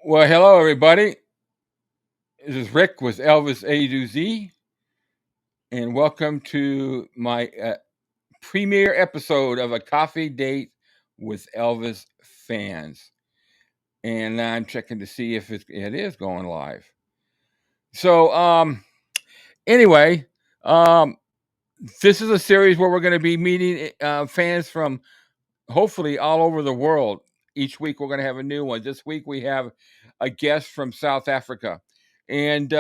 Well, hello, everybody. This is Rick with Elvis-A-Z, and welcome to my premiere episode of a coffee date with Elvis fans. And I'm checking to see if it is going live. So, anyway, um, this is a series where we're going to be meeting fans from hopefully all over the world. Each week we're going to have a new one. This week we have a guest from South Africa, and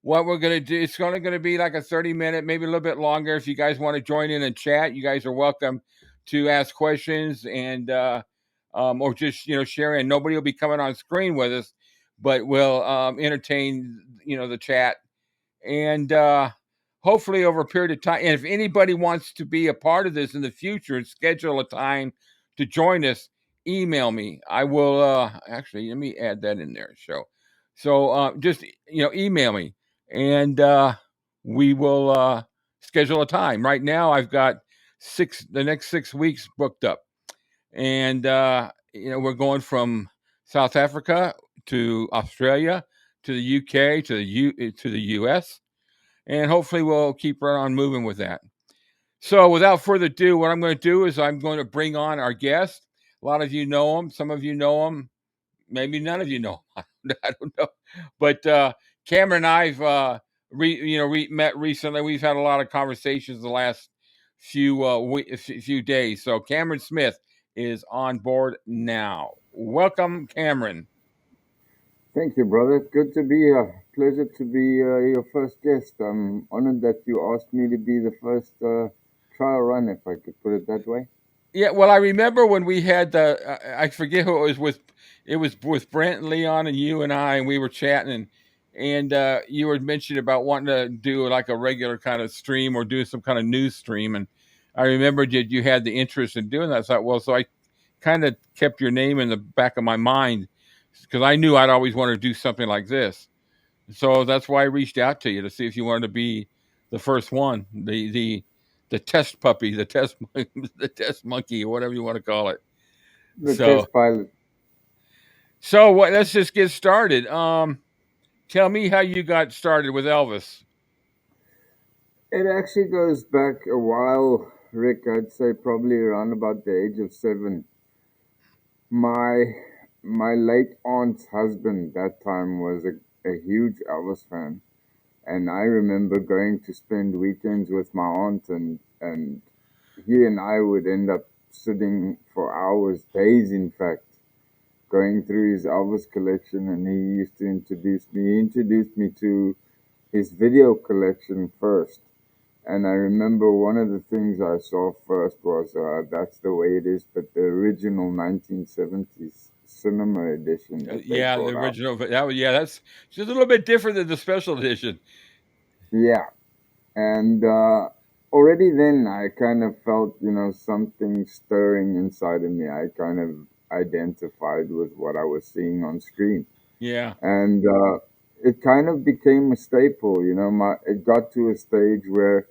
what we're going to do, it's only going to be like a 30-minute, maybe a little bit longer. If you guys want to join in and chat, you guys are welcome to ask questions and or just share in. Nobody will be coming on screen with us, but we'll entertain the chat, and hopefully over a period of time. And if anybody wants to be a part of this in the future and schedule a time to join us, email me. I will actually, let me add that in there. So just email me, and we will schedule a time. Right now I've got the next 6 weeks booked up, and we're going from South Africa to Australia to the UK to the US, and hopefully we'll keep right on moving with that. So without further ado, what I'm going to do is I'm going to bring on our guest. A lot of you know him. Some of you know him. Maybe none of you know him. I don't know. But Cameron and I've met recently. We've had a lot of conversations the last few days. So Cameron Smith is on board now. Welcome, Cameron. Thank you, brother. Good to be here. Pleasure to be your first guest. I'm honored that you asked me to be the first trial run, if I could put it that way. Yeah, well, I remember when we had I forget who it was with. It was with Brent and Leon and you and I, and we were chatting, and you were mentioning about wanting to do like a regular kind of stream or do some kind of news stream. And I remembered that you had the interest in doing that. I thought, well, so I kind of kept your name in the back of my mind because I knew I'd always want to do something like this. So that's why I reached out to you to see if you wanted to be the first one, the test puppy, the test the test monkey, or whatever you want to call it. The So test pilot. so what? Let's just get started. Tell me how you got started with Elvis. It actually goes back a while, Rick. I'd say probably around about the age of 7. My my late aunt's husband that time was a huge Elvis fan, and I remember going to spend weekends with my aunt, and he and I would end up sitting for hours, days in fact, going through his Elvis collection, and he used to introduce me. He introduced me to his video collection first. And I remember one of the things I saw first was That's the Way It Is, but the original 1970s cinema edition that they Yeah, the brought out. original. That's just a little bit different than the special edition. Yeah. And already then I kind of felt, something stirring inside of me. I kind of identified with what I was seeing on screen. Yeah. And it kind of became a staple. It got to a stage where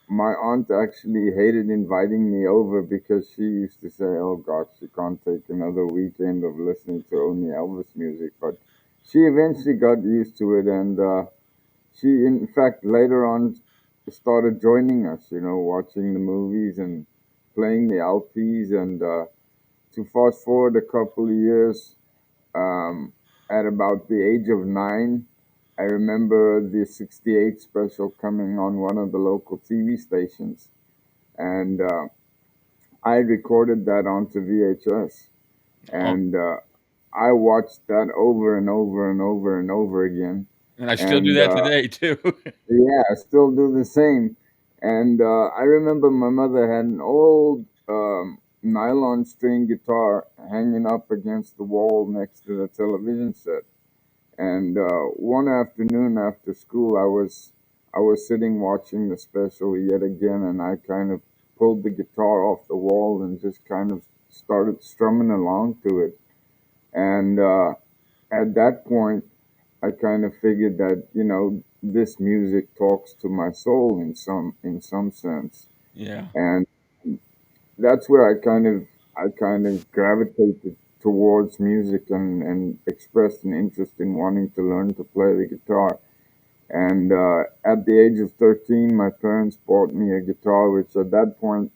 my aunt actually hated inviting me over because she used to say, "Oh God, she can't take another weekend of listening to only Elvis music." But she eventually got used to it, and she, in fact, later on started joining us, watching the movies and playing the LPs. And to fast forward a couple of years, um, at about the age of 9, I remember the 68 special coming on one of the local TV stations. And I recorded that onto VHS. Oh, And I watched that over and over and over and over again. and I still do And that today too. yeah, I still do the same. And I remember my mother had an old nylon string guitar hanging up against the wall next to the television set. And one afternoon after school, I was sitting watching the special yet again, and I kind of pulled the guitar off the wall and just kind of started strumming along to it. And at that point, I kind of figured that this music talks to my soul in some sense, Yeah. and that's where I kind of gravitated towards music and expressed an interest in wanting to learn to play the guitar. And at the age of 13, my parents bought me a guitar, which at that point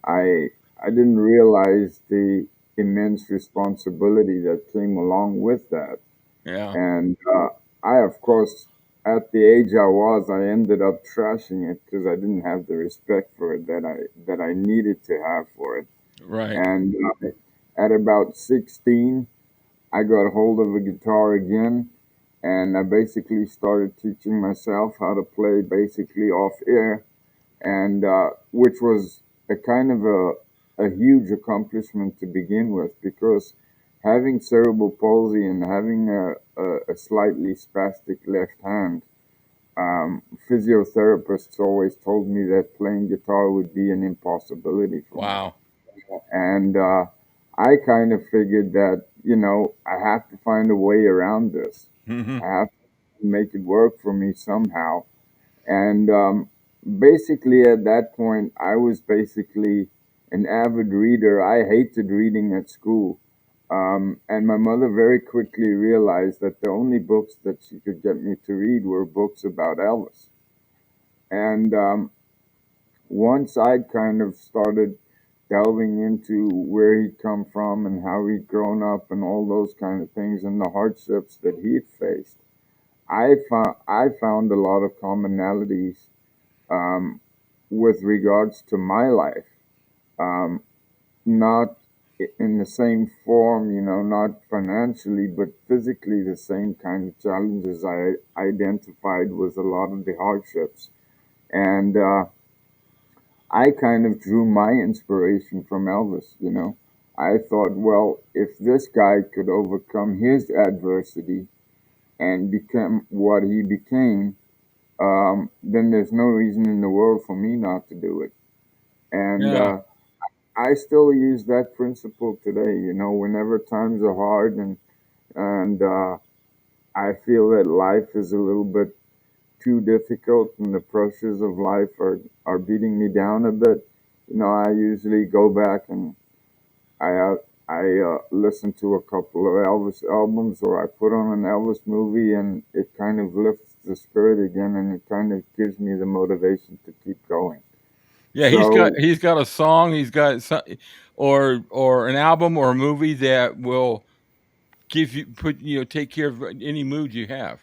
I I didn't realize the immense responsibility that came along with that. Yeah. And I, of course, at the age I was, I ended up trashing it because I didn't have the respect for it that I needed to have for it. Right. And at about 16, I got hold of a guitar again, and I basically started teaching myself how to play basically off air, and which was a kind of a huge accomplishment to begin with, because having cerebral palsy and having a slightly spastic left hand, physiotherapists always told me that playing guitar would be an impossibility for me. Wow. And I kind of figured that, I have to find a way around this. Hmm. I have to make it work for me somehow. And basically, at that point, I was basically an avid reader. I hated reading at school. And my mother very quickly realized that the only books that she could get me to read were books about Elvis. And once I'd kind of started delving into where he'd come from and how he'd grown up and all those kind of things and the hardships that he'd faced, I found a lot of commonalities um, with regards to my life. Um, not in the same form, not financially, but physically the same kind of challenges I identified with a lot of the hardships. And I kind of drew my inspiration from Elvis. I thought, well, if this guy could overcome his adversity and become what he became, then there's no reason in the world for me not to do it. And Yeah. I still use that principle today. Whenever times are hard and I feel that life is a little bit too difficult and the pressures of life are beating me down a bit, I usually go back and I listen to a couple of Elvis albums, or I put on an Elvis movie, and it kind of lifts the spirit again, and it kind of gives me the motivation to keep going. Yeah, So he's got a song, he's got some, or an album or a movie that will give you put take care of any mood you have.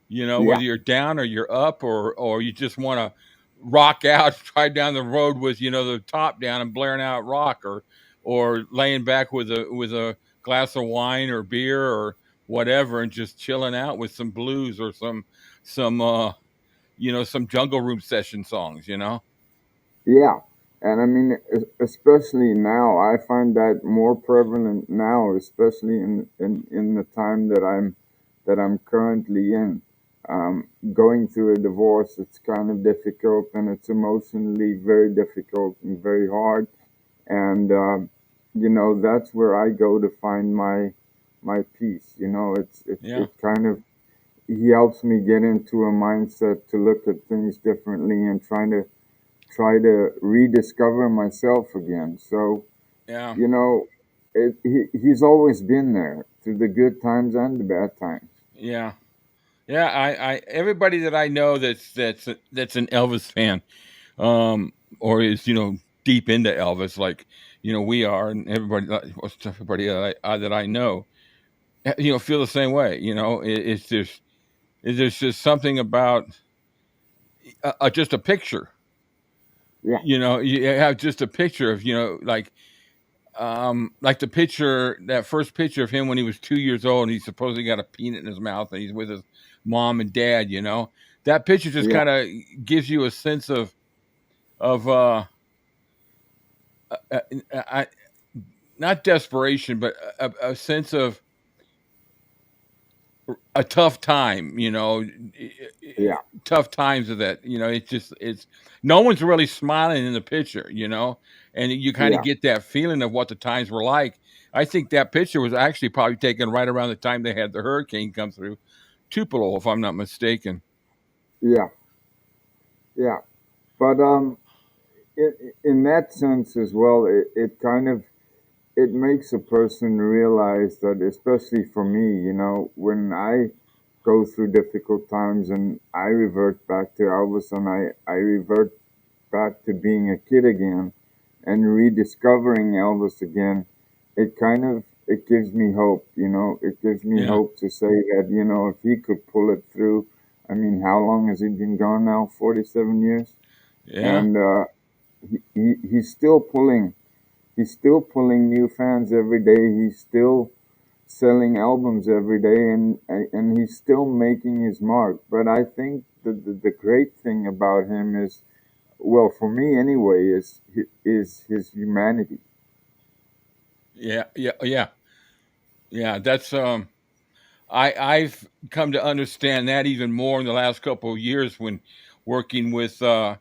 yeah, Whether you're down or you're up, or you just want to rock out, drive down the road with the top down and blaring out rock, or laying back with a glass of wine or beer or whatever, and just chilling out with some blues or some jungle room session songs. yeah, and I mean, especially now, I find that more prevalent now, especially in the time that I'm currently in. Going through a divorce, it's kind of difficult, and it's emotionally very difficult and very hard. And that's where I go to find my peace. It Yeah. kind of he helps me get into a mindset to look at things differently and try to rediscover myself again. So, Yeah. you know, he's always been there through the good times and the bad times. Yeah. Yeah, I everybody that I know that's an Elvis fan, or is deep into Elvis, like we are, and everybody, most everybody that I know, feel the same way. There's just something about just a picture. Yeah, You have just a picture of like the picture, that first picture of him when he was 2 years old, and he supposedly got a peanut in his mouth, and he's with his mom and dad. That picture just yeah, kind of gives you a sense of uh, I, not desperation, but a sense of a tough time. yeah, Tough times of that. It's no one's really smiling in the picture. And you kind of yeah, get that feeling of what the times were like. I think that picture was actually probably taken right around the time they had the hurricane come through Tupelo, if I'm not mistaken. yeah, yeah. But in that sense as well, it kind of it makes a person realize that, especially for me, when I go through difficult times and I revert back to Elvis and I revert back to being a kid again and rediscovering Elvis again, it gives me hope, it gives me Yeah, hope to say that, if he could pull it through. I mean, how long has he been gone now? 47 years. yeah, And he's still pulling. He's still pulling new fans every day. He's still selling albums every day, and he's still making his mark. But I think the great thing about him is, well, for me anyway, is his humanity. yeah, yeah, yeah, yeah. That's I've come to understand that even more in the last couple of years when working with the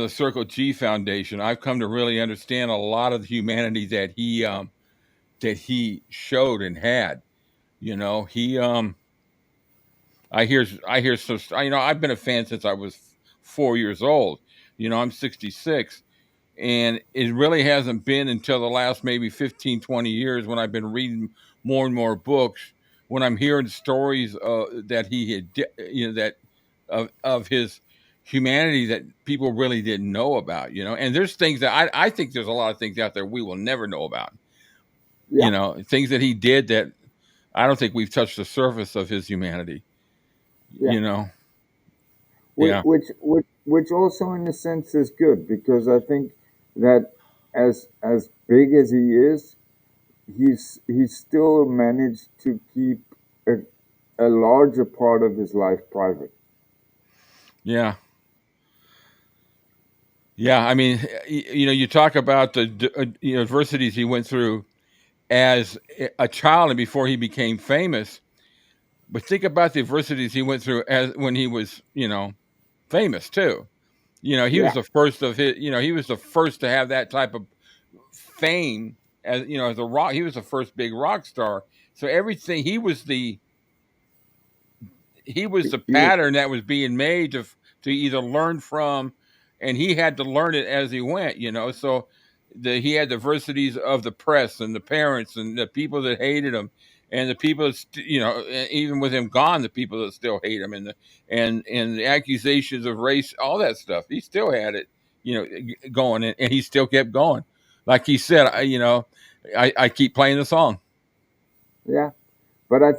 Circle G Foundation. I've come to really understand a lot of the humanity that he showed and had. He I hear so I've been a fan since I was 4 years old. I'm 66, and it really hasn't been until the last maybe 15, 20 years when I've been reading more and more books, when I'm hearing stories that he had that of his humanity that people really didn't know about. And there's things that I think there's a lot of things out there we will never know about. Yeah, Things that he did that I don't think we've touched the surface of his humanity. yeah. you know Which yeah, which also in a sense is good, because I think that as big as he is, he's still managed to keep a, a larger part of his life private. yeah, yeah. I mean, you talk about the adversities he went through as a child and before he became famous. But think about the adversities he went through as when he was, famous too. He was Yeah, the first of his. He was the first to have that type of fame as a rock. He was the first big rock star. So everything he was the you, pattern that was being made to either learn from, and he had to learn it as he went. So he had diversities of the press and the parents and the people that hated him, and the people that even with him gone, the people that still hate him, and the accusations of race, all that stuff. He still had it, going, and he still kept going. Like he said, I keep playing the song. yeah. But I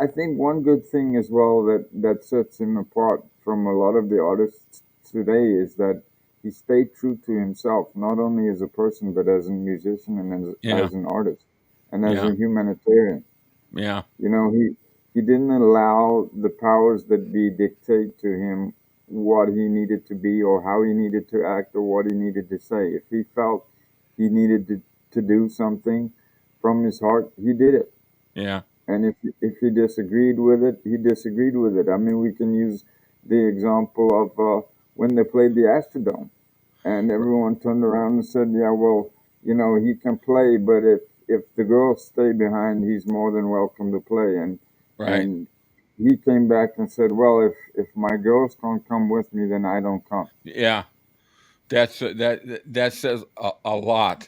think one good thing as well that sets him apart from a lot of the artists today is that he stayed true to himself, not only as a person but as a musician and Yeah, as an artist and as yeah, a humanitarian. yeah, He didn't allow the powers that be dictate to him what he needed to be or how he needed to act or what he needed to say. If he felt he needed to do something from his heart, he did it. yeah. And if he disagreed with it, he disagreed with it. I mean, we can use the example of when they played the Astrodome, and everyone turned around and said, "Yeah, well, he can play, but if the girls stay behind, he's more than welcome to play." Right. And he came back and said, "Well, if my girls can't come with me, then I don't come." Yeah. That says a lot.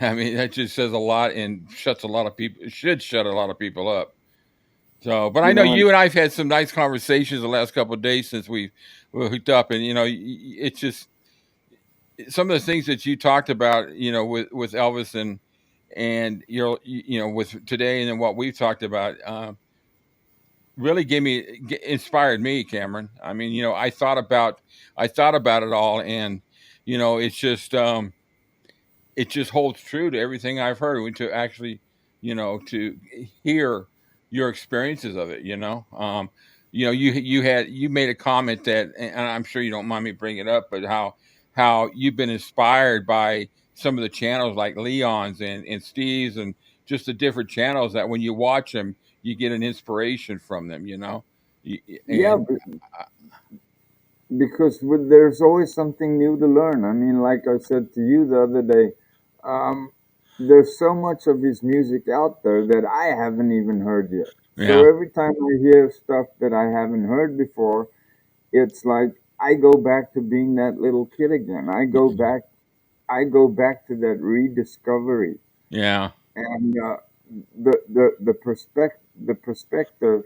I mean, that just says a lot and shuts a lot of people. Should shut a lot of people up. So, but I You know know, and you and I've had some nice conversations the last couple of days since we hooked up, and it's just some of the things that you talked about, with Elvis and with today, and then what we've talked about. Really inspired me, Cameron. I mean, I thought about it all, and it just holds true to everything I've heard. And to actually, to hear your experiences of it. You made a comment that, and I'm sure you don't mind me bringing it up, but how you've been inspired by some of the channels like Leon's and Steve's, and just the different channels that when you watch them, you get an inspiration from them. yeah, And because there's always something new to learn. I mean, like I said to you the other day, um, there's so much of his music out there that I haven't even heard yet. So yeah, every time I hear stuff that I haven't heard before, it's like I go back to being that little kid again. I go back to that rediscovery. Yeah. and the perspective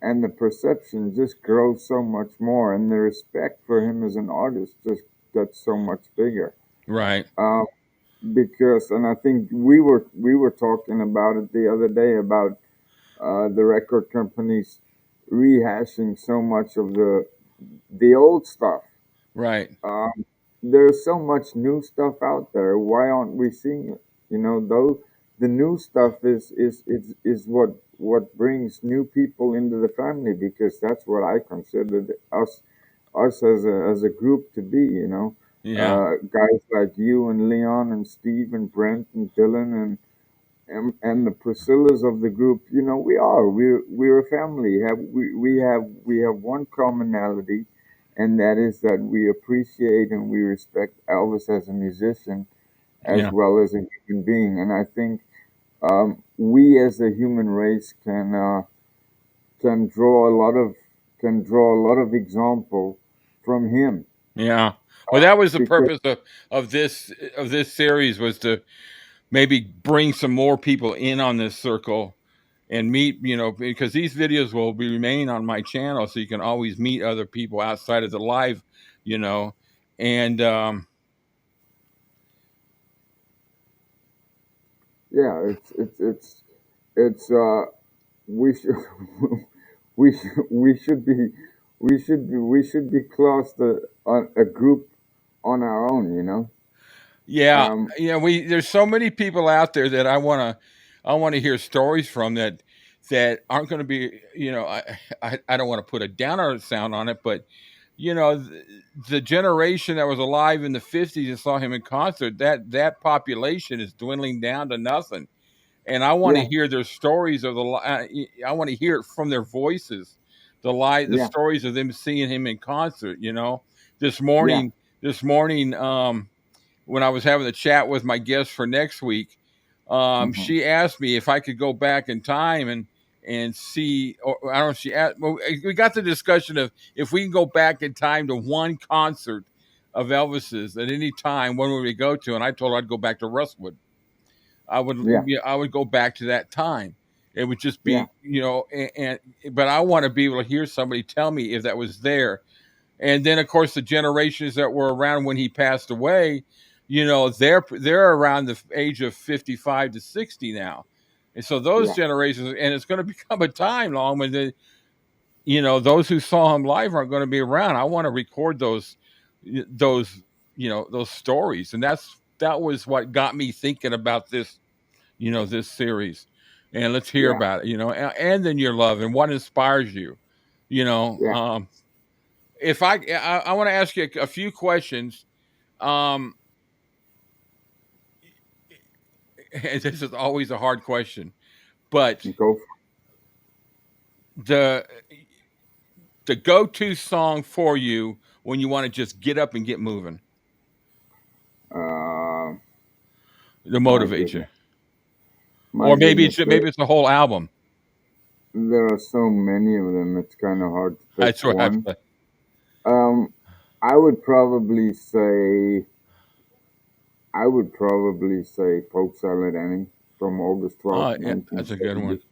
and the perception just grows so much more, and the respect for him as an artist just gets so much bigger. Right. Um, because, and I think we were talking about it the other day about the record companies rehashing so much of the old stuff. Right. Um, there's so much new stuff out there. Why aren't we seeing it? Though the new stuff is what brings new people into the family, because that's what I consider us as a group to be. Yeah. Guys like you and Leon and Steve and Brent and Dylan and the Priscillas of the group. We're a family. We have one commonality, and that is that we appreciate and we respect Elvis as a musician as Yeah. well as a human being. And I think we as a human race can draw a lot of example from him, Yeah. Well, that was the because purpose of this series, was to maybe bring some more people in on this circle and meet, because these videos will be remain on my channel, so you can always meet other people outside of the live, you know, and yeah, it's we should we should be close to a group on our own. yeah, Um, we there's so many people out there that I want to hear stories from, that aren't going to be, I don't want to put a downer sound on it, but the generation that was alive in the 50s and saw him in concert, that population is dwindling down to nothing. And I want to yeah, hear their stories I want to hear it from their voices, the yeah, stories of them seeing him in concert. This yeah, morning, this morning, when I was having a chat with my guest for next week, hmm, she asked me if I could go back in time and see, or I don't know, she asked, well, we got the discussion of if we can go back in time to one concert of Elvis's at any time, when would we go to? And I told her I'd go back to Rustwood. yeah, I would go back to that time. It would just yeah, be, but I want to be able to hear somebody tell me if that was there. And then, of course, the generations that were around when he passed away, they're around the age of 55 to 60 now. And so those yeah, generations, and it's going to become a time long when those who saw him live aren't going to be around. I want to record those, those stories. And that was what got me thinking about this series. And let's hear yeah, about it, and then your love and what inspires you, you know. yeah. If I want to ask you a few questions. Um, and this is always a hard question, but Go the the go-to song for you when you want to just get up and get moving, for to my motivate you, goodness, my or maybe it's goodness. maybe it's the whole album. There are so many of them. It's kind of hard to pick That's what I've one. Um, I would probably say I would probably say Pope Salad Annie from August 12th, yeah, nineteen that's a good one. seventy.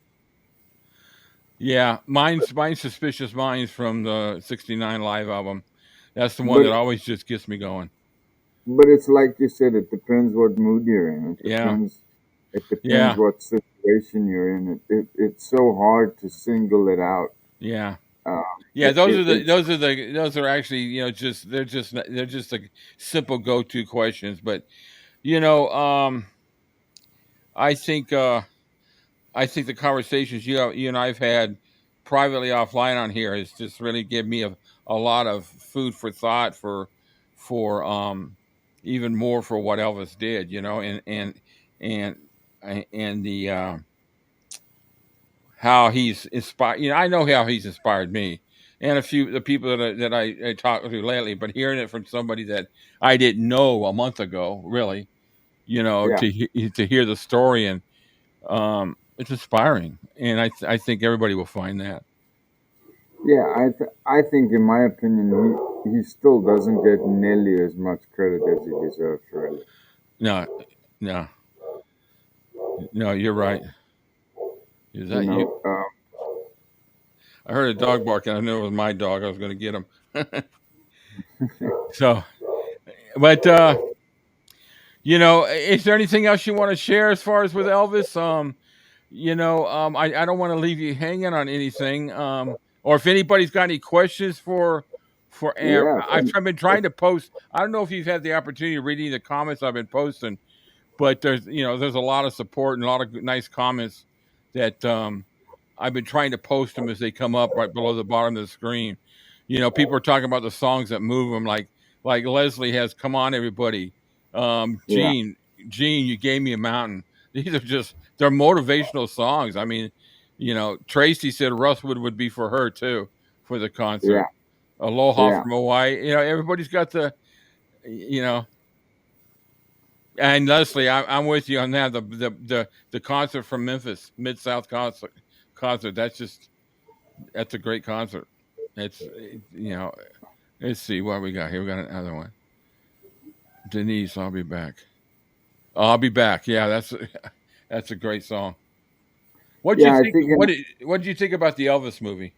Yeah, mine's Suspicious Minds from the '69 live album. That's the one But that always just gets me going. but it's like you said, it depends what mood you're in. It Yeah, depends. It depends yeah, what situation you're in. It's so hard to single it out. yeah. Uh, Yeah, it's those are actually, just they're just like simple go-to questions. But you know, I think uh I think the conversations you and I've had privately offline on here has just really given me a lot of food for thought for even more for what Elvis did, and and the how he's inspired. I know how he's inspired me, and a few the people that I talked to lately. But hearing it from somebody that I didn't know a month ago, really, yeah, to hear the story, and it's inspiring, and I think everybody will find that. yeah. I think, in my opinion, he still doesn't get nearly as much credit as he deserves. Really. No, no, No, you're right. Is You that you? know, I heard a dog barking. I knew it was my dog. I was going to get him. So, but is there anything else you want to share as far as with Elvis? I don't want to leave you hanging on anything. Or if anybody's got any questions for yeah, I've been trying to post. I don't know if you've had the opportunity of reading the comments I've been posting, but there's a lot of support and a lot of nice comments that I've been trying to post them as they come up right below the bottom of the screen. People are talking about the songs that move them, like Lesley has "Come On Everybody," yeah, Gene, you gave me a mountain. These are just they're motivational songs. I mean, Tracy said Russwood would be for her too for the yeah, concert. Aloha yeah, from Hawaii. Everybody's got you know and Leslie, I'm with you on that. The concert from Memphis, Mid South concert. That's a great concert. It's Let's see what we got here. We got another one. Denise, I'll be back. I'll be back. Yeah, that's a great song. What did you yeah. I think? think, What did you think about the Elvis movie?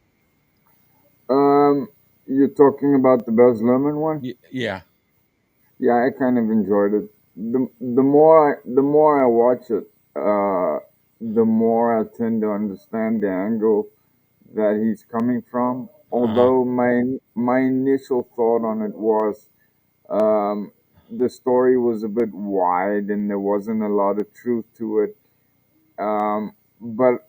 you're talking about the Buzz Lemon one. Yeah. Yeah, I kind of enjoyed it. The more I watch it, the more I tend to understand the angle that he's coming from. Uh-huh. Although my initial thought on it was, the story was a bit wide and there wasn't a lot of truth to it. But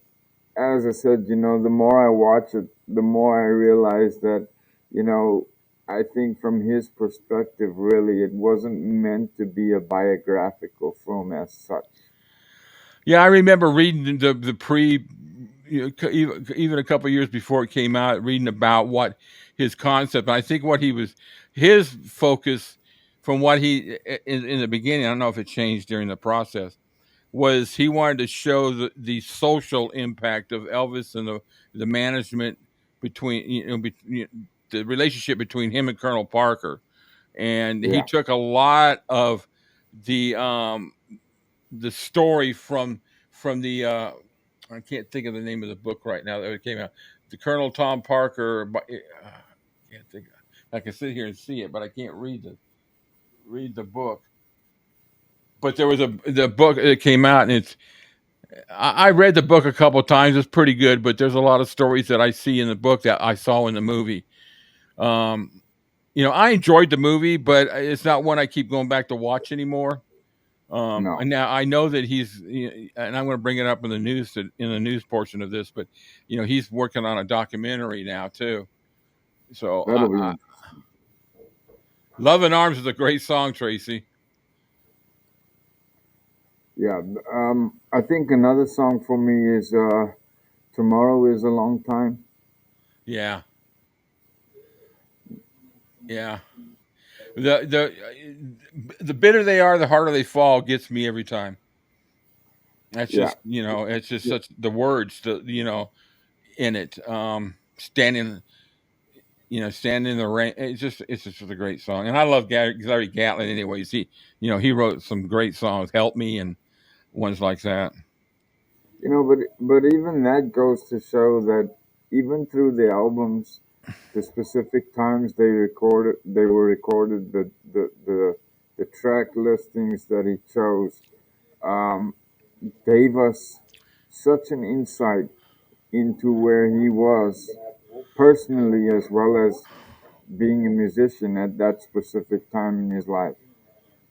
as I said, the more I watch it, the more I realize that, you know, I think from his perspective, really, it wasn't meant to be a biographical film as such. Yeah, I remember reading the pre, even a couple of years before it came out, reading about what his concept. And I think what his focus from what he in the beginning. I don't know if it changed during the process. Was he wanted to show the social impact of Elvis and the management between the relationship between him and Colonel Parker, and he Yeah, took a lot of the story from the I can't think of the name of the book right now that it came out. The Colonel Tom Parker. Can't think. I can sit here and see it, but I can't read the book. But there was the book that came out, and I read the book a couple of times. It's pretty good, but there's a lot of stories that I see in the book that I saw in the movie. Um, I enjoyed the movie, but it's not one I keep going back to watch anymore. no, And now I know that and I'm going to bring it up in the news portion of this, but he's working on a documentary now too. So, that'll be, "Love in Arms" is a great song, Tracy. yeah. I think another song for me is "Tomorrow Is a Long Time." Yeah, yeah. The the bitter they are, the harder they fall gets me every time. That's Yeah, just it's just such the words in it. Standing in the rain. It's just a great song, and I love Gary Gatlin. Anyways, he wrote some great songs, "Help Me" and ones like that. but even that goes to show that even through the albums, the specific times they were recorded, the track listings that he chose, um, gave us such an insight into where he was personally, as well as being a musician at that specific time in his life,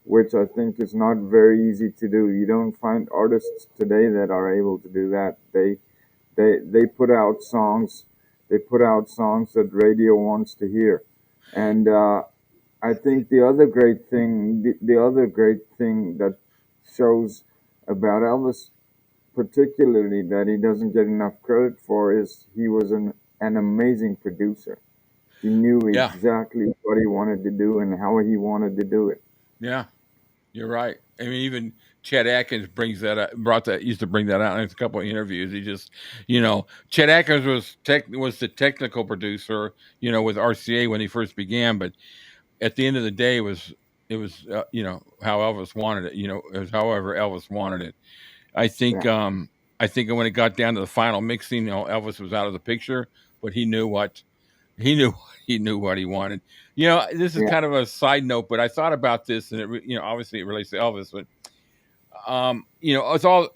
which I think is not very easy to do. You don't find artists today that are able to do that. They put out songs, that radio wants to hear, and I think the other great thing that shows about Elvis, particularly, that he doesn't get enough credit for, is he was an amazing producer. He knew Yeah, exactly what he wanted to do and how he wanted to do it. yeah, you're right. I mean, even Chet Atkins used to bring that out in a couple of interviews. Chet Atkins was the technical producer, with RCA when he first began, but at the end of the day, it was how Elvis wanted it. It was however Elvis wanted it. I think yeah, um I think when it got down to the final mixing, Elvis was out of the picture, but he knew he knew what he wanted. This is yeah, kind of a side note, but I thought about this, and obviously it relates to Elvis, but it's all.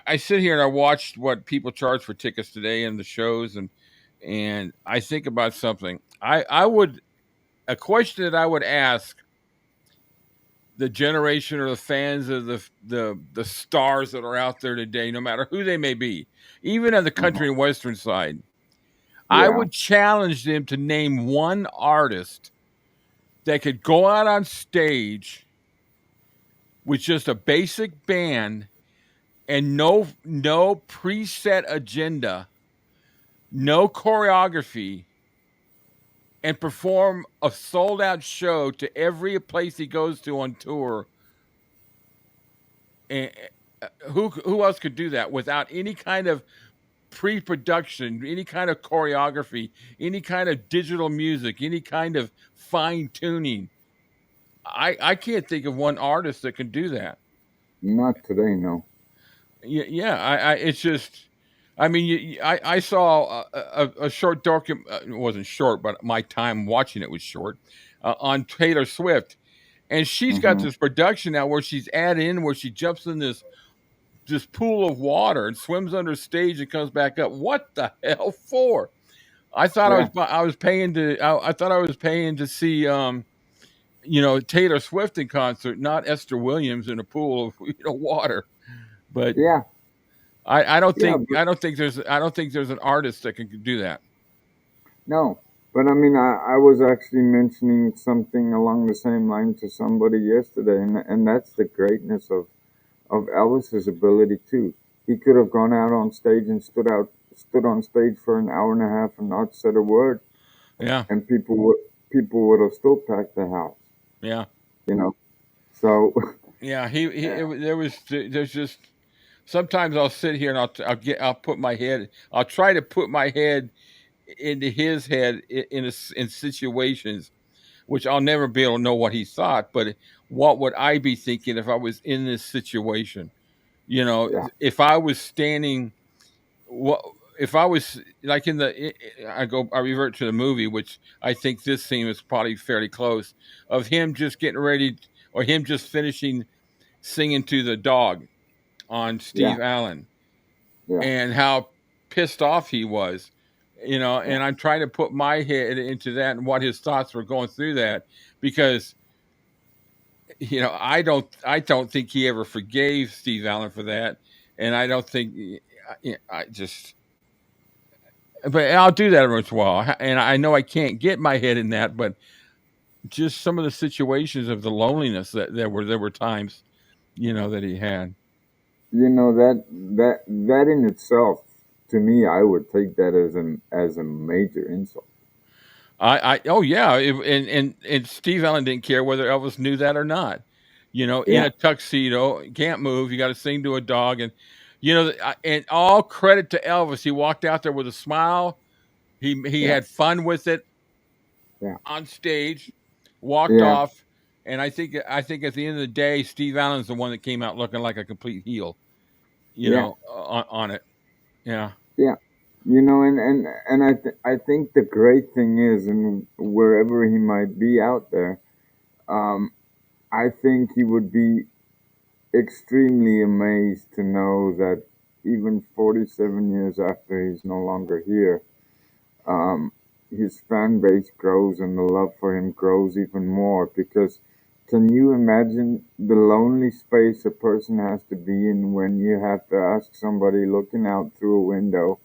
I sit here and I watched what people charge for tickets today and the shows, and I think about something. I would a question that I would ask the generation or the fans of the stars that are out there today, no matter who they may be, even on the country uh-huh, and western side, I yeah, would challenge them to name one artist that could go out on stage with just a basic band and no preset agenda, no choreography, and perform a sold out show to every place he goes to on tour. And who else could do that without any kind of pre-production, any kind of choreography, any kind of digital music, any kind of fine tuning? I can't think of one artist that can do that. not today, no. Yeah. It's just. I mean, I saw a short document. It wasn't short, but my time watching it was short. On Taylor Swift, and she's got Mm-hmm. this production now where she's added in where she jumps in this pool of water and swims under stage and comes back up. What the hell for? I thought Yeah, I was paying to I thought I was paying to see Taylor Swift in concert, not Esther Williams in a pool of water. But yeah, I don't yeah, think but there's an artist that can do that. no. But I mean, I was actually mentioning something along the same line to somebody yesterday, and that's the greatness of Elvis's ability too. He could have gone out on stage and stood on stage for an hour and a half and not said a word, Yeah, and people would have still packed the house, yeah, you know. So yeah. There's just sometimes I'll sit here and I'll try to put my head into his head in situations which I'll never be able to know what he thought, but what would I be thinking if I was in this situation? yeah, If I was standing, what if I was like I revert to the movie, which I think this scene is probably fairly close of him just getting ready or him just finishing singing to the dog on yeah, Steve Allen yeah, and how pissed off he was, yeah. and I'm trying to put my head into that and what his thoughts were going through that because I don't think he ever forgave Steve Allen for that, and I don't think I just. But I'll do that every once in a while, and I know I can't get my head in that, but just some of the situations of the loneliness that there were times, that he had. That in itself, to me, I would take that as a major insult. Oh yeah, and Steve Allen didn't care whether Elvis knew that or not. In Yeah, a tuxedo, can't move. You got to sing to a dog, and all credit to Elvis. He walked out there with a smile. He yeah, had fun with it yeah, on stage, walked yeah, off, and I think at the end of the day, Steve Allen's the one that came out looking like a complete heel. yeah, On it. Yeah, yeah. And I think the great thing is, and wherever he might be out there, um, I think he would be extremely amazed to know that even 47 years after he's no longer here, um, his fan base grows and the love for him grows even more. Because can you imagine the lonely space a person has to be in when you have to ask somebody looking out through a window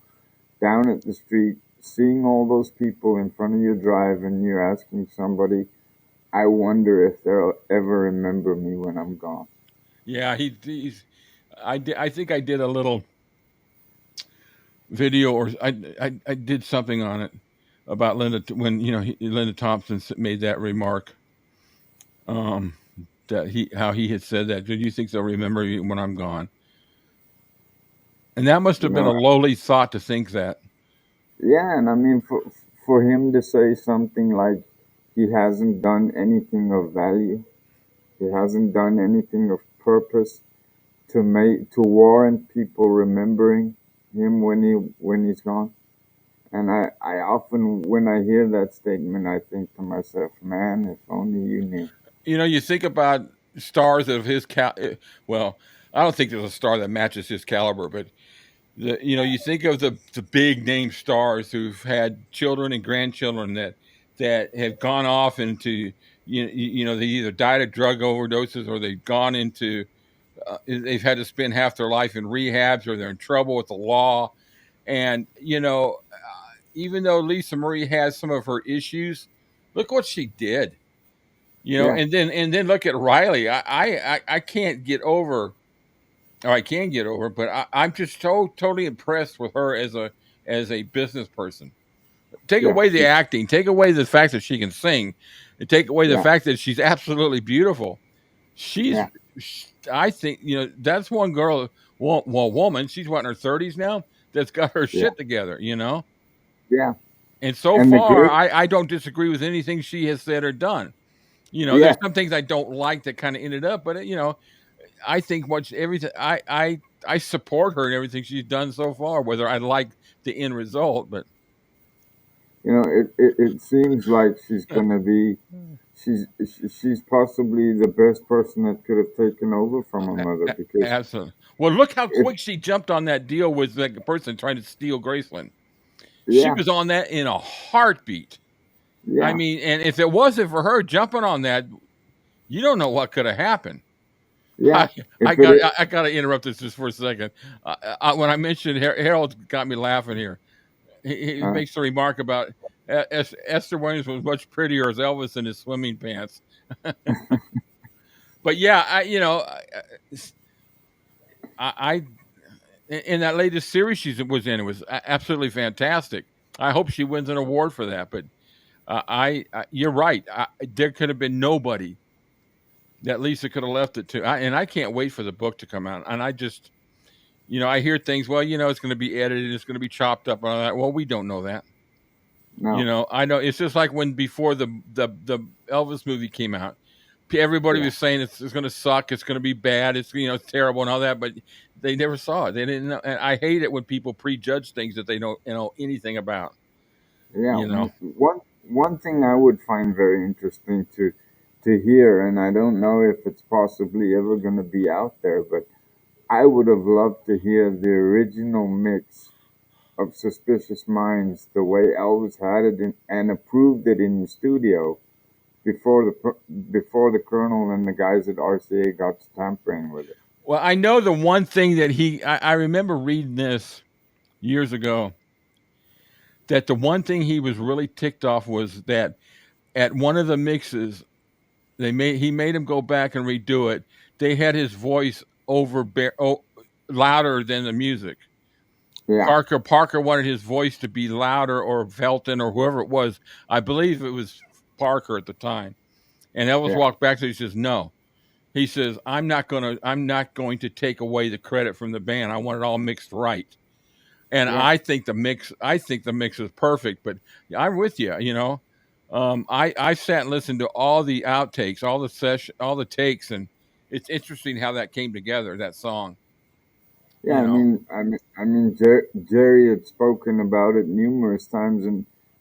down at the street, seeing all those people in front of your drive, and you're asking somebody, I wonder if they'll ever remember me when I'm gone. yeah. He's. I think I did a little video, or I did something on it about Linda when Linda Thompson made that remark. Um, that how he had said that. Do you think they'll remember you when I'm gone? And that must You have been a know, lowly thought to think that. yeah, and I mean, for him to say something like he hasn't done anything of value, he hasn't done anything of purpose, to warrant people remembering him when he's gone. And I often, when I hear that statement, I think to myself, man, if only you knew. You think about stars of his well, I don't think there's a star that matches his caliber, but you think of the big name stars who've had children and grandchildren that have gone off into they either died of drug overdoses or they've gone into they've had to spend half their life in rehabs or they're in trouble with the law. And even though Lisa Marie has some of her issues, look what she did. Yeah, And then look at Riley. I can't get over, or I can get over, but I'm just so totally impressed with her as a business person. Take yeah, away the acting, take away the fact that she can sing, and take away the yeah, fact that she's absolutely beautiful. She's, yeah, I think, that's one girl, woman. She's what, in her 30s now. That's got her yeah, shit together, yeah. And so And the far, great, I don't disagree with anything she has said or done. There's yeah, some things I don't like that kind of ended up, but I think everything I support her in everything she's done so far, whether I like the end result, but it seems like she's gonna be, she's possibly the best person that could have taken over from her mother because absolutely. Well, look how if quick she jumped on that deal with that person trying to steal Graceland. She yeah, was on that in a heartbeat. I yeah, mean, and if it wasn't for her jumping on that, you don't know what could have happened. yeah. I, If it I got to interrupt this just for a second. When I mentioned Harold, got me laughing here. He uh, makes the remark about Esther Williams was much prettier as Elvis in his swimming pants. But yeah, I in that latest series she was in, it was absolutely fantastic. I hope she wins an award for that. But you're right. There could have been nobody that Lisa could have left it to. And I can't wait for the book to come out. And I just, I hear things. Well, it's going to be edited, it's going to be chopped up and all that. Well, we don't know that. no, I know it's just like when before the Elvis movie came out, everybody yeah, was saying it's going to suck, it's going to be bad, it's it's terrible and all that, but they never saw it. They didn't know. And I hate it when people prejudge things that they don't know anything about. yeah. You know, One thing I would find very interesting to hear, and I don't know if it's possibly ever going to be out there, but I would have loved to hear the original mix of Suspicious Minds, the way Elvis had it and approved it in the studio before before the Colonel and the guys at RCA got to tampering with it. well, I know the one thing that I remember reading this years ago, that the one thing he was really ticked off was that at one of the mixes he made him go back and redo it. They had his voice louder than the music. Yeah, Parker wanted his voice to be louder, or Velton or whoever it was. I believe it was Parker at the time. And Elvis yeah, walked back and he says, "No." He says, I'm not going to take away the credit from the band. I want it all mixed right." And yeah, I think the mix is perfect. But I'm with you. I sat and listened to all the outtakes, all the takes, and it's interesting how that came together. That song, yeah. you know. Jerry had spoken about it numerous times,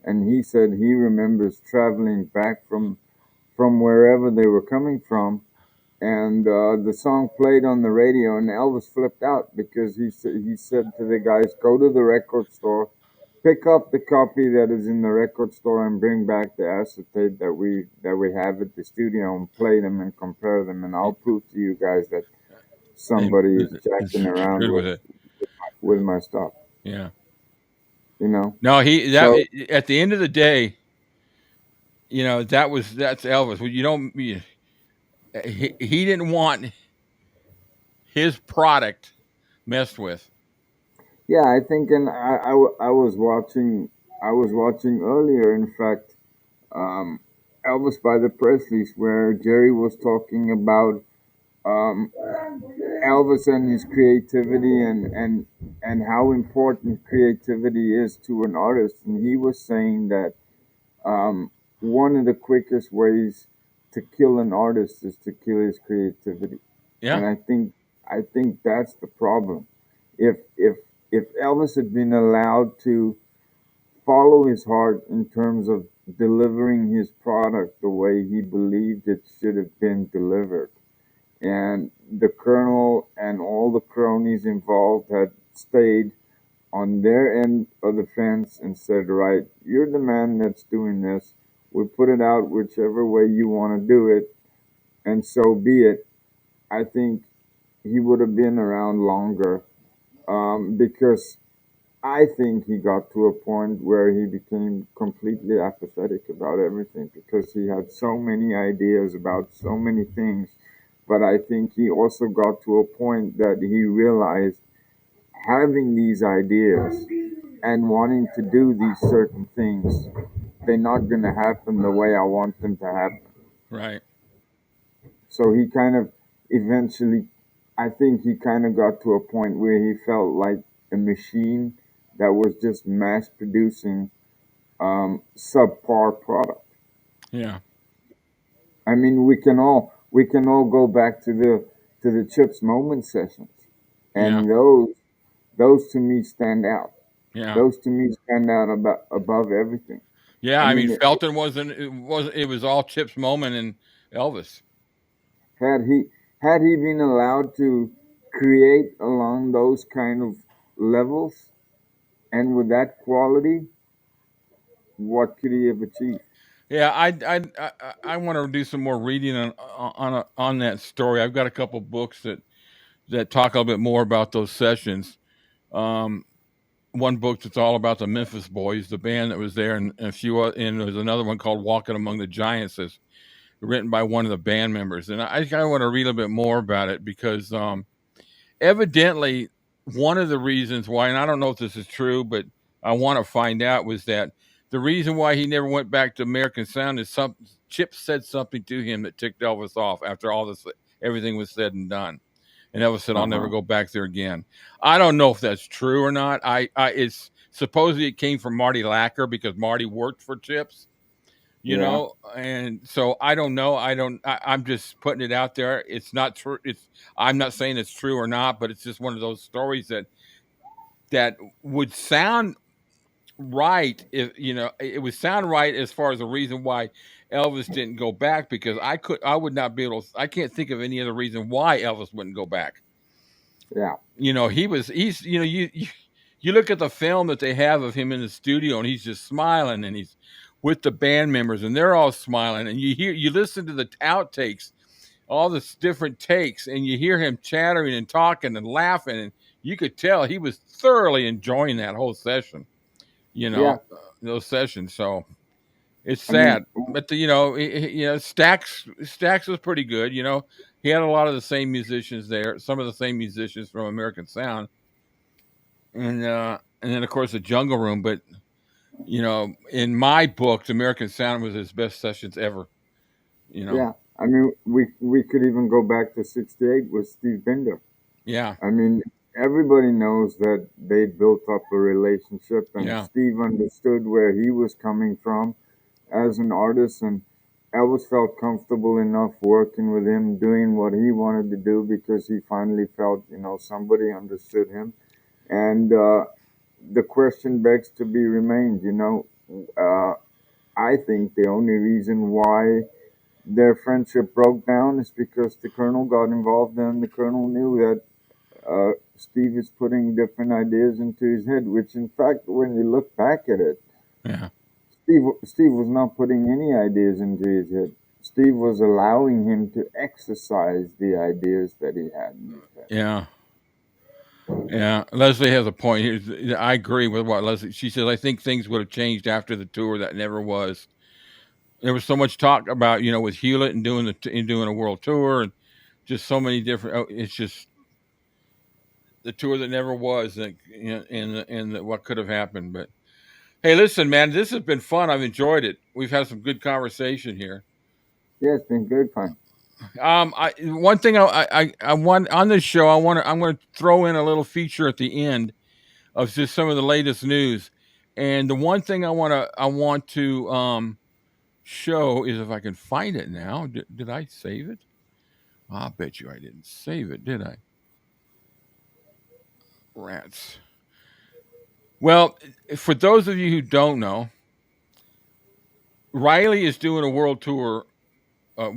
and he said he remembers traveling back from wherever they were coming from, and the song played on the radio, and Elvis flipped out because he said to the guys, "Go to the record store, pick up the copy that is in the record store, and bring back the acetate that we have at the studio, and play them and compare them, and I'll prove to you guys that And somebody is it's jacking around good with it. with my stuff." Yeah. You know, No, so at the end of the day, that's Elvis. Well, he didn't want his product messed with. yeah, I think, and I was watching earlier, in fact, um, Elvis by the Presleys, where Jerry was talking about um, Elvis and his creativity and how important creativity is to an artist, and he was saying that one of the quickest ways to kill an artist is to kill his creativity, Yeah. and I think. I think that's the problem. If Elvis had been allowed to follow his heart in terms of delivering his product the way he believed it should have been delivered, and the colonel and all the cronies involved had stayed on their end of the fence and said, right, you're the man that's doing this. We'll put it out whichever way you want to do it, and so be it. I think he would have been around longer, because I think he got to a point where he became completely apathetic about everything because he had so many ideas about so many things. But I think he also got to a point that he realized having these ideas and wanting to do these certain things, they're not going to happen the way I want them to happen. Right. So he kind of eventually, I think he kind of got to a point where he felt like a machine that was just mass producing subpar product. Yeah. I mean, we can all go back to the Chips Moment sessions, Yeah. and those to me stand out. Yeah. Those to me stand out above everything. Yeah. I I mean, mean, Felton wasn't. It was all Chip's Moment and Elvis. had he had he been allowed to create along those kind of levels and with that quality, what could he have achieved? Yeah, I want to do some more reading on that story. I've got a couple books that talk a little bit more about those sessions. Um, One book that's all about the Memphis Boys, the band that was there, and a few. And there's another one called "Walking Among the Giants," that's written by one of the band members. And I kind of want to read a little bit more about it because evidently one of the reasons why, and I don't know if this is true, but I want to find out, was that the reason why he never went back to American Sound is some Chip said something to him that ticked Elvis off after all this everything was said and done. And Elvis said, "I'll never Uh-huh. go back there again." I don't know if that's true or not. It's supposedly it came from Marty Lacker because Marty worked for Chips, Yeah, and so I don't know. I'm just putting it out there. It's not true. I'm not saying it's true or not, but it's just one of those stories that would sound right if it would sound right as far as the reason why Elvis didn't go back, because I would not be able to, I can't think of any other reason why Elvis wouldn't go back. yeah, He's you look at the film that they have of him in the studio, and he's just smiling, and he's with the band members and they're all smiling, and you listen to the outtakes, all the different takes, and you hear him chattering and talking and laughing, and you could tell he was thoroughly enjoying that whole session, yeah. those sessions. So it's I mean, sad, but Stax was pretty good. He had a lot of the same musicians there, some of the same musicians from American Sound, and then of course the Jungle Room. But in my book, American Sound was his best sessions ever. You know, yeah. I mean, we could even go back to '68 with Steve Binder. yeah, I mean, everybody knows that they built up a relationship, and yeah, Steve understood where he was coming from as an artist, and Elvis felt comfortable enough working with him, doing what he wanted to do because he finally felt, somebody understood him. And the question begs to be remained, I think the only reason why their friendship broke down is because the colonel got involved and the colonel knew that Steve is putting different ideas into his head, which in fact, when you look back at it, yeah, Steve was not putting any ideas into his head. Steve was allowing him to exercise the ideas that he had in his head. yeah. Yeah, Lesley has a point here. I agree with what Lesley. She says, "I think things would have changed after the tour. That never was. There was so much talk about with Hewlett and doing a world tour, and just so many different. It's just the tour that never was, and what could have happened. But hey, listen, man, this has been fun. I've enjoyed it. We've had some good conversation here. Yeah, it's been good fun. One thing I want on this show, I'm going to throw in a little feature at the end of just some of the latest news. And the one thing I want to show is, if I can find it now. Did I save it? I bet you I didn't save it, did I? Rats. Well, for those of you who don't know, Riley is doing a world tour, a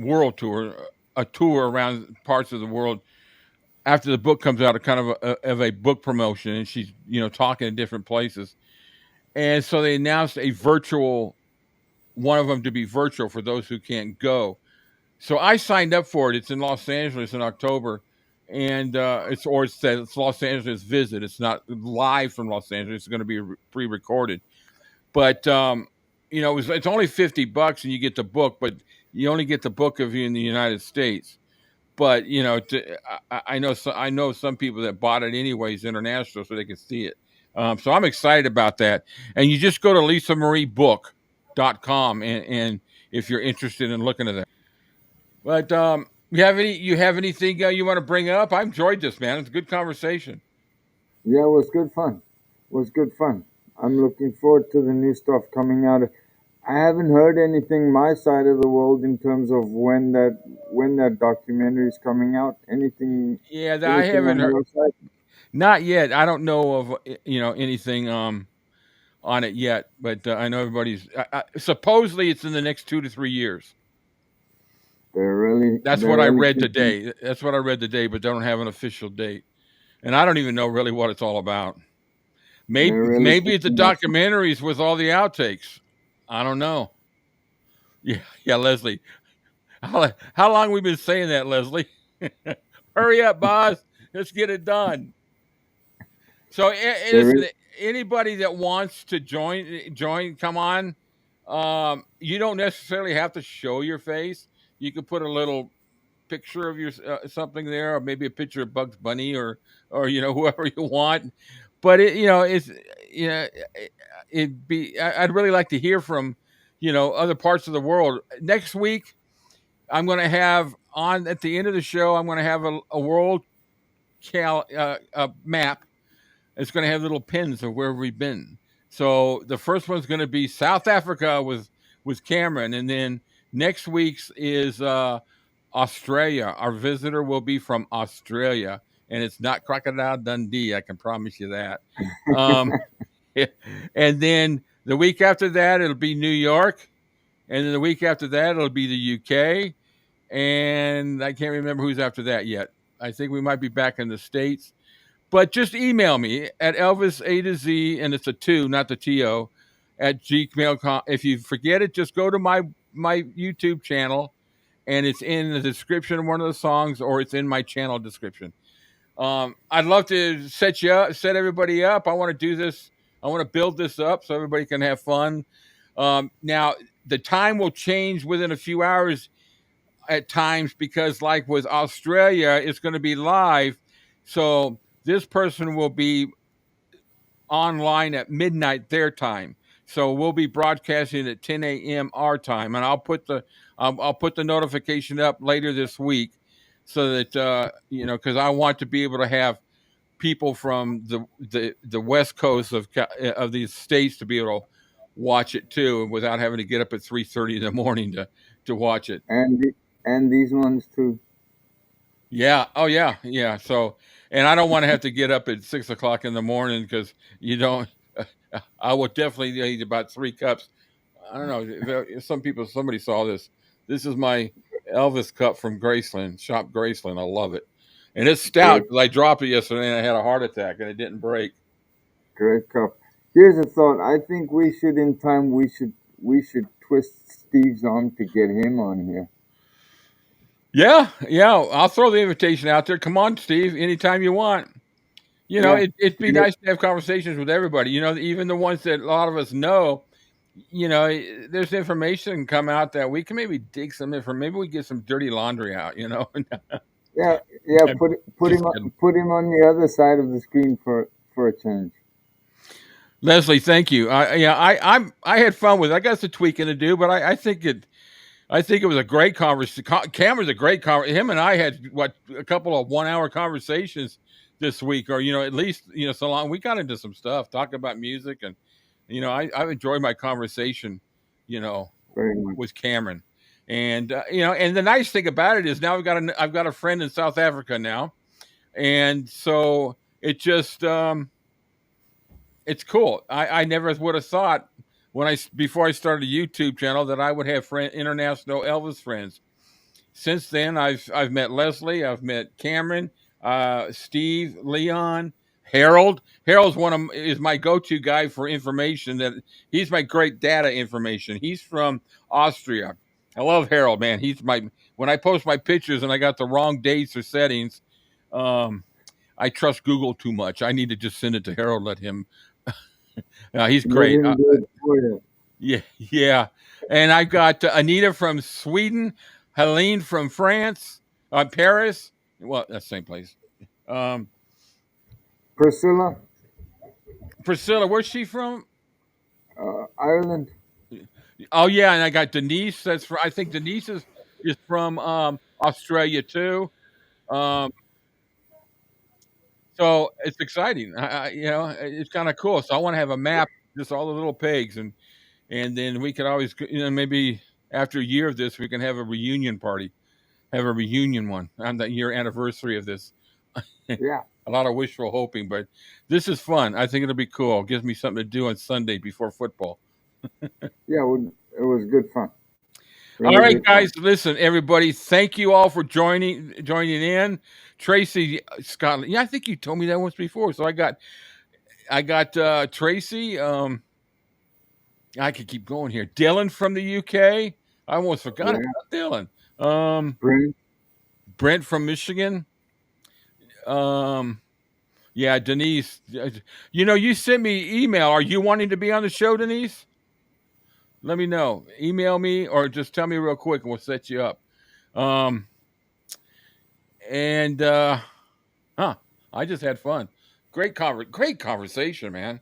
tour around parts of the world after the book comes out, a kind of a book promotion, and she's talking in different places. And so they announced a virtual one of them to be virtual for those who can't go. So I signed up for it. It's in Los Angeles in October, and it's Los Angeles visit. It's not live from Los Angeles. It's going to be pre-recorded, but it's only $50 and you get the book, but you only get the book if you're in the United States. But I know some people that bought it anyways international so they can see it. So I'm excited about that. And you just go to lisamarieBook.com and if you're interested in looking at that. But you have anything you want to bring up? I enjoyed this, man. It's a good conversation. Yeah, it was good fun. It was good fun. I'm looking forward to the new stuff coming out. I haven't heard anything my side of the world in terms of when that documentary is coming out. Anything Yeah, I anything haven't on heard. your side? Not yet. I don't know of anything on it yet, but I know everybody's. Supposedly, it's in the next 2 to 3 years. That's They're what I really read keeping today. That's what I read today, but they don't have an official date, and I don't even know really what it's all about. they're really Maybe it's a keeping us. documentaries with all the outtakes. I don't know. Yeah, yeah, Lesley. How long we been saying that, Lesley? Hurry up, boss. Let's get it done. So, There listen, is, anybody that wants to join, come on. You don't necessarily have to show your face. You could put a little picture of your something there, or maybe a picture of Bugs Bunny, or whoever you want. But it's you know I'd really like to hear from other parts of the world. Next week, I'm going to have on at the end of the show. I'm going to have a world map. It's going to have little pins of where we've been. So the first one's going to be South Africa with Cameron, and then next week's is Australia. Our visitor will be from Australia, and it's not Crocodile Dundee. I can promise you that. Um, and then the week after that, it'll be New York, and then the week after that, it'll be the UK, and I can't remember who's after that yet. I think we might be back in the States. But just email me at Elvis-A-Z, and it's a 2, not the TO, at gmail.com. If you forget it, just go to my YouTube channel, and it's in the description of one of the songs, or it's in my channel description. I'd love to set everybody up. I want to do this. I want to build this up so everybody can have fun. Now, the time will change within a few hours at times because, like with Australia, it's going to be live. So this person will be online at midnight their time. So we'll be broadcasting at 10 a.m. our time, and I'll put the notification up later this week, so that because I want to be able to have people from the west coast of these states to be able to watch it too, without having to get up at 3:30 in the morning to watch it. and and these ones too. Yeah. Oh, yeah. Yeah. So, and I don't want to have to get up at 6 o'clock in the morning because you don't. I will definitely need about 3 cups. I don't know. Somebody saw this. This is my Elvis cup from Graceland, Shop Graceland. I love it, and it's stout Great, because I dropped it yesterday and I had a heart attack and it didn't break. great cup. Here's a thought. I think we should, in time, we should twist Steve's arm to get him on here. Yeah, yeah. I'll throw the invitation out there. Come on, Steve, anytime you want. Yeah, It'd be nice to have conversations with everybody. Even the ones that a lot of us know. There's information come out that we can maybe dig some information. Maybe we get some dirty laundry out. yeah, yeah. Just kidding. Put him on the other side of the screen for a change. Lesley, thank you. I had fun with it. I got some tweaking to do, but I think it was a great conversation. Cameron's a great conversation. Him and I had a couple of 1 hour conversations this week, or at least so long. We got into some stuff, talking about music, and I've enjoyed my conversation, you know, Very much. with Cameron, and and the nice thing about it is now I've got a friend in South Africa now, and so it just it's cool. I never would have thought before I started a YouTube channel that I would have international Elvis friends. Since then, I've met Lesley, I've met Cameron, Steve, Leon, Harold. Harold's is my go-to guy for information. That he's my great data information. He's from Austria. I love Harold, man. When I post my pictures and I got the wrong dates or settings, I trust Google too much. I need to just send it to Harold. Let him. He's Let great. him do it for you. Yeah. And I've got Anita from Sweden, Helene from France, Paris. Well, that's the same place. Priscilla, Priscilla, where's she from? Ireland. Oh yeah, and I got Denise. I think Denise is from Australia too. Um, so it's exciting. It's kind of cool. So I want to have a map, just all the little pegs, and then we could always, maybe after a year of this, we can have a reunion party. Have a reunion one on the year anniversary of this. Yeah. A lot of wishful hoping, but this is fun. I think it'll be cool. It gives me something to do on Sunday before football. Yeah, it was good fun. All Really right, good guys, fun. listen, everybody, thank you all for joining in. Tracy Scotland. Yeah, I think you told me that once before. So I got Tracy. I could keep going here. Dylan from the UK. I almost forgot Yeah. about Dylan. Brent from Michigan. Yeah, Denise. You sent me email. Are you wanting to be on the show, Denise? Let me know. Email me or just tell me real quick and we'll set you up. And I just had fun. Great conversation, man.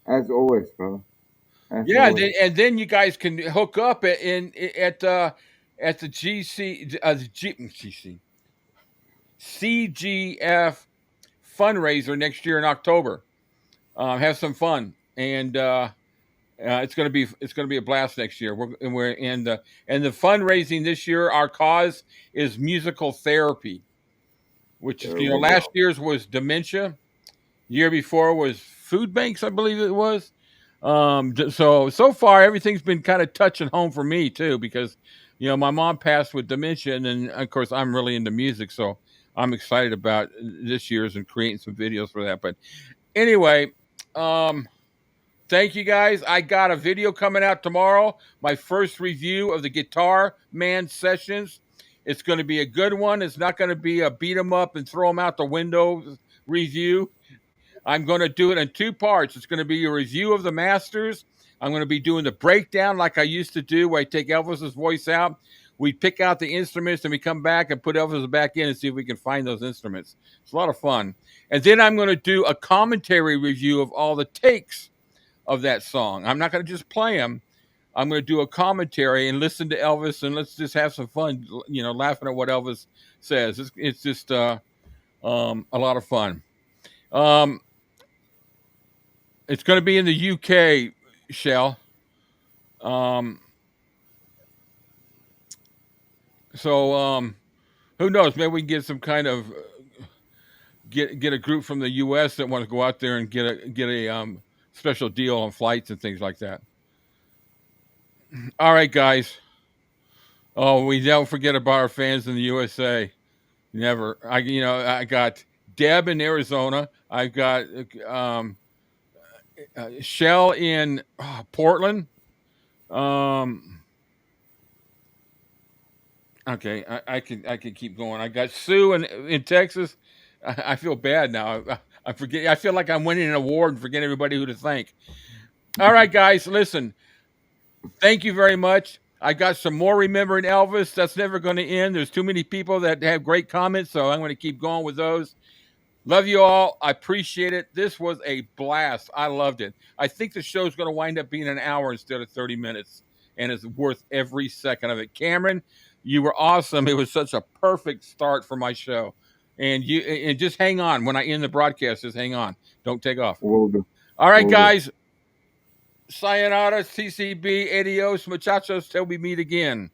As always, brother. As Yeah, always. and then you guys can hook up at the CGF fundraiser next year in October. Have some fun, and it's gonna be a blast next year. And the fundraising this year, our cause is musical therapy, which is There we last go. year's was dementia. Year before was food banks, I believe it was. So far everything's been kind of touching home for me too, because my mom passed with dementia, and of course I'm really into music, so I'm excited about this year's and creating some videos for that. But anyway, thank you guys. I got a video coming out tomorrow, my first review of the Guitar Man sessions. It's going to be a good one. It's not going to be a beat 'em up and throw them out the window review. I'm going to do it in two parts. It's going to be a review of the masters. I'm going to be doing the breakdown like I used to do, where I take Elvis's voice out. We pick out the instruments and we come back and put Elvis back in and see if we can find those instruments. It's a lot of fun. And then I'm going to do a commentary review of all the takes of that song. I'm not going to just play them. I'm going to do a commentary and listen to Elvis, and let's just have some fun, laughing at what Elvis says. It's just a lot of fun. It's going to be in the UK, Shell. So who knows? Maybe we can get some kind of get a group from the US that want to go out there and get a special deal on flights and things like that. All right, guys. Oh, we don't forget about our fans in the USA. Never. I got Deb in Arizona. I've got Shell in Portland. Okay, I can keep going. I got Sue in Texas. I feel bad now. I forget. I feel like I'm winning an award and forget everybody who to thank. All right, guys, listen. Thank you very much. I got some more remembering Elvis. That's never going to end. There's too many people that have great comments, so I'm going to keep going with those. Love you all. I appreciate it. This was a blast. I loved it. I think the show's going to wind up being an hour instead of 30 minutes, and it's worth every second of it. Cameron, you were awesome. It was such a perfect start for my show. And just hang on. When I end the broadcast, just hang on. Don't take off. Will do. All right, Will do. guys. Sayonara, CCB, adios, muchachos, till we meet again.